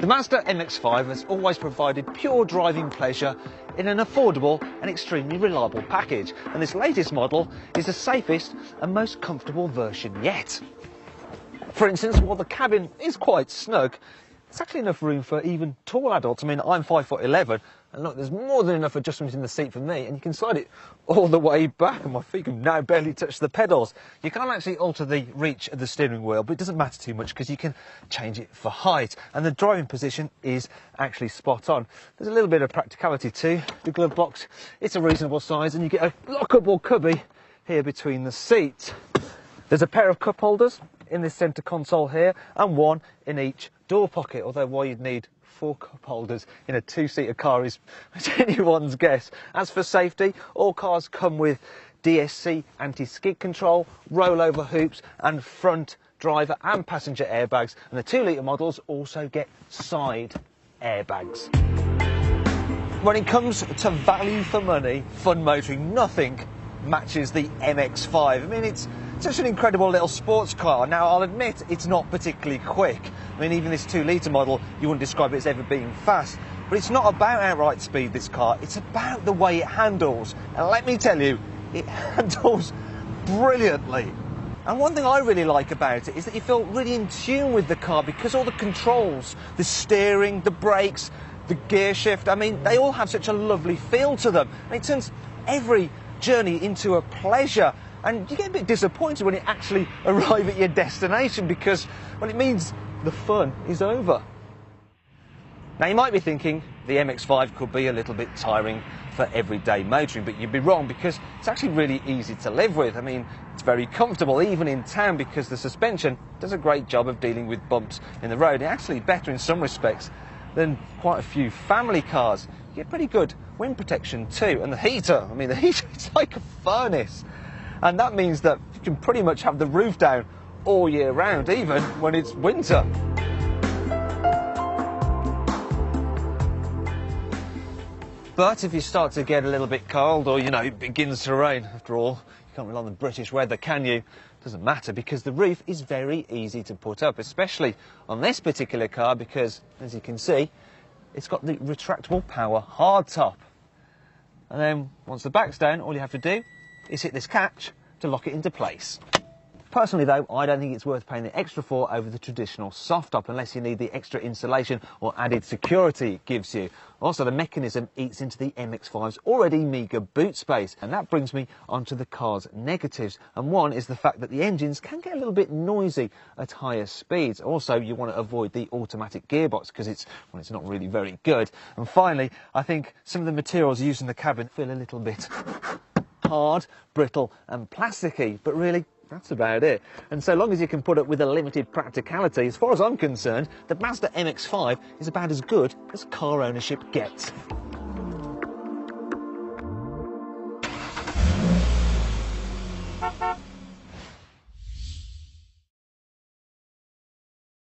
The Mazda MX-5 has always provided pure driving pleasure in an affordable and extremely reliable package, and this latest model is the safest and most comfortable version yet. For instance, while the cabin is quite snug, there's actually enough room for even tall adults. I mean, I'm 5'11", and look, there's more than enough adjustment in the seat for me, and you can slide it all the way back, and my feet can now barely touch the pedals. You can't actually alter the reach of the steering wheel, but it doesn't matter too much because you can change it for height, and the driving position is actually spot on. There's a little bit of practicality too. The glove box, it's a reasonable size, and you get a lockable cubby here between the seats. There's a pair of cup holders in this centre console here, and one in each door pocket, although why you'd need 4 cup holders in a 2-seater car is anyone's guess. As for safety, all cars come with DSC anti-skid control, rollover hoops and front driver and passenger airbags, and the 2-litre models also get side airbags. When it comes to value for money, fun motoring, nothing matches the MX-5. I mean, it's such an incredible little sports car. Now, I'll admit it's not particularly quick. I mean, even this 2-litre model, you wouldn't describe it as ever being fast. But it's not about outright speed, this car. It's about the way it handles. And let me tell you, it handles brilliantly. And one thing I really like about it is that you feel really in tune with the car because all the controls, the steering, the brakes, the gear shift, I mean, they all have such a lovely feel to them. And it turns every journey into a pleasure. And you get a bit disappointed when you actually arrive at your destination because, well, it means the fun is over. Now, you might be thinking the MX-5 could be a little bit tiring for everyday motoring, but you'd be wrong because it's actually really easy to live with. I mean, it's very comfortable, even in town, because the suspension does a great job of dealing with bumps in the road. It's actually better in some respects than quite a few family cars. You get pretty good wind protection too, and the heater, I mean, the heater, it's like a furnace. And that means that you can pretty much have the roof down all year round, even when it's winter. But if you start to get a little bit cold, or, you know, it begins to rain, after all, you can't rely on the British weather, can you? Doesn't matter, because the roof is very easy to put up, especially on this particular car, because, as you can see, it's got the retractable power hardtop. And then, once the back's down, all you have to do is hit this catch to lock it into place. Personally though, I don't think it's worth paying the extra for over the traditional soft top unless you need the extra insulation or added security it gives you. Also, the mechanism eats into the MX-5's already meagre boot space, and that brings me onto the car's negatives, and one is the fact that the engines can get a little bit noisy at higher speeds. Also, you want to avoid the automatic gearbox because it's not really very good. And finally, I think some of the materials used in the cabin feel a little bit hard, brittle and plasticky, but really that's about it. And so long as you can put up with a limited practicality, as far as I'm concerned, the Mazda MX-5 is about as good as car ownership gets.